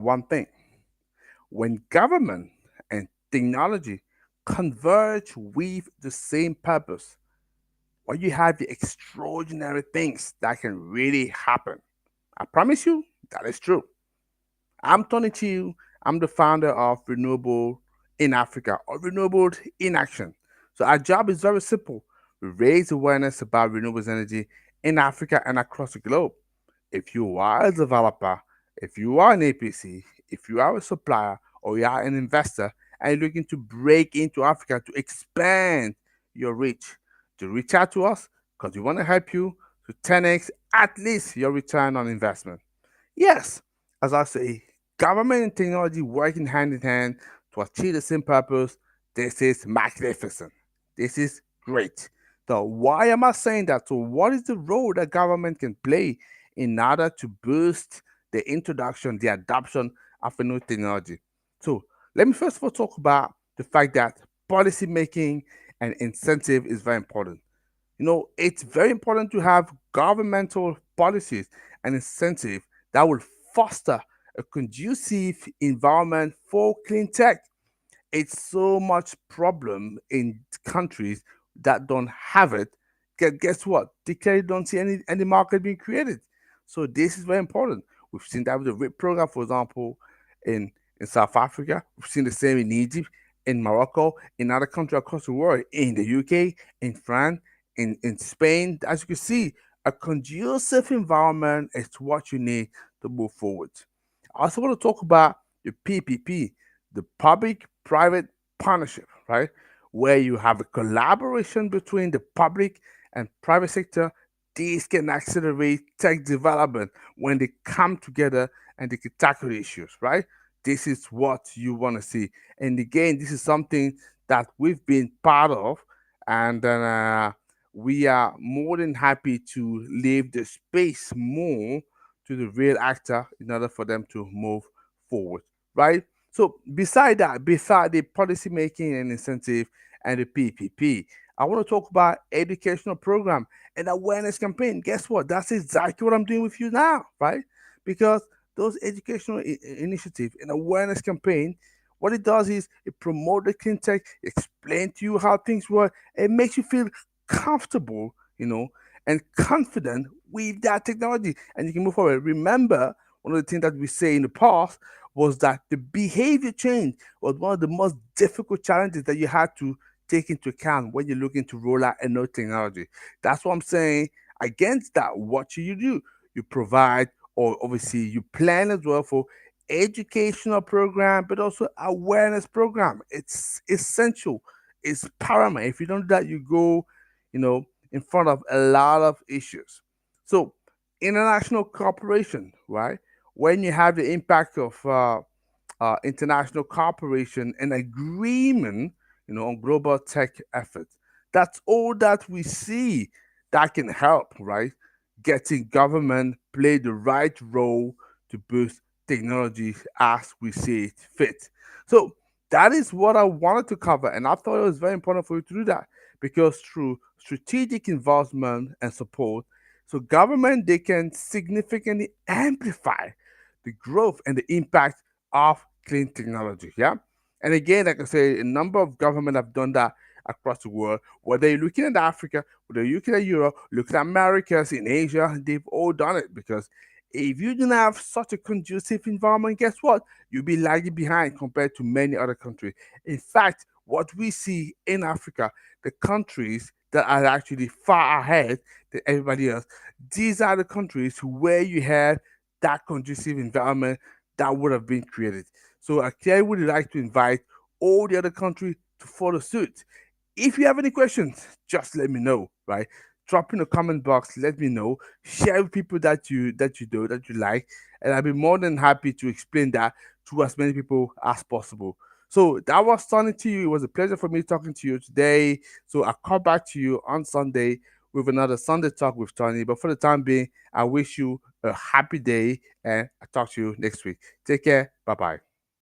one thing. When government and technology converge with the same purpose, when you have the extraordinary things that can really happen. I promise you that is true. I'm Tony Chiu. I'm the founder of Renewable in Africa or Renewable in Action. So our job is very simple. We raise awareness about renewable energy in Africa and across the globe. If you are a developer, if you are an APC, if you are a supplier or you are an investor and you're looking to break into Africa to expand your reach, to reach out to us because we want to help you to 10x at least your return on investment. Yes, as I say, government and technology working hand in hand to achieve the same purpose. This is magnificent. This is great. So, why am I saying that? So, what is the role that government can play in order to boost the introduction, the adoption of a new technology? So, let me first of all talk about the fact that policy making and incentive is very important. It's very important to have governmental policies and incentive that will foster a conducive environment for clean tech. It's so much problem in countries that don't have it. Guess what? They clearly don't see any market being created. So this is very important. We've seen that with the RIP program, for example, in in South Africa. We've seen the same in Egypt, in Morocco, in other countries across the world, in the UK, in France, in Spain. As you can see, a conducive environment is what you need to move forward. I also want to talk about the PPP, the public-private partnership, right? Where you have a collaboration between the public and private sector. These can accelerate tech development when they come together and they can tackle the issues, right? This is what you want to see. And again, this is something that we've been part of, and we are more than happy to leave the space more to the real actor in order for them to move forward, right? So beside that, beside the policy making and incentive and the PPP, I want to talk about educational program and awareness campaign. Guess what? That's exactly what I'm doing with you now, right? Because those educational initiative and awareness campaign, what it does is it promote the clean tech, explain to you how things work, it makes you feel comfortable, and confident with that technology, and you can move forward. Remember, one of the things that we say in the past was that the behavior change was one of the most difficult challenges that you had to take into account when you're looking to roll out a new technology. That's what I'm saying. Against that, what should you do? You provide, or obviously you plan as well for educational program, but also awareness program. It's essential. It's paramount. If you don't do that, you go, in front of a lot of issues. So, international cooperation, right? When you have the impact of international cooperation and agreement, on global tech efforts, that's all that we see that can help, right? Getting government play the right role to boost technology as we see it fit. So that is what I wanted to cover, and I thought it was very important for you to do that because through strategic involvement and support, so government they can significantly amplify the growth and the impact of clean technology. Yeah. And again, like I say, a number of government have done that across the world. Whether you're looking at Africa, whether you're looking at Europe, looking at Americas, in Asia, they've all done it because if you didn't have such a conducive environment, guess what? You'll be lagging behind compared to many other countries. In fact, what we see in Africa, the countries that are actually far ahead than everybody else, these are the countries where you have that conducive environment that would have been created. So I clearly would like to invite all the other countries to follow suit. If you have any questions, just let me know, right? Drop in the comment box, let me know. Share with people that you like, and I'll be more than happy to explain that to as many people as possible. So that was Tony to you. It was a pleasure for me talking to you today. So I'll come back to you on Sunday with another Sunday talk with Tony. But for the time being, I wish you a happy day and I'll talk to you next week. Take care. Bye bye.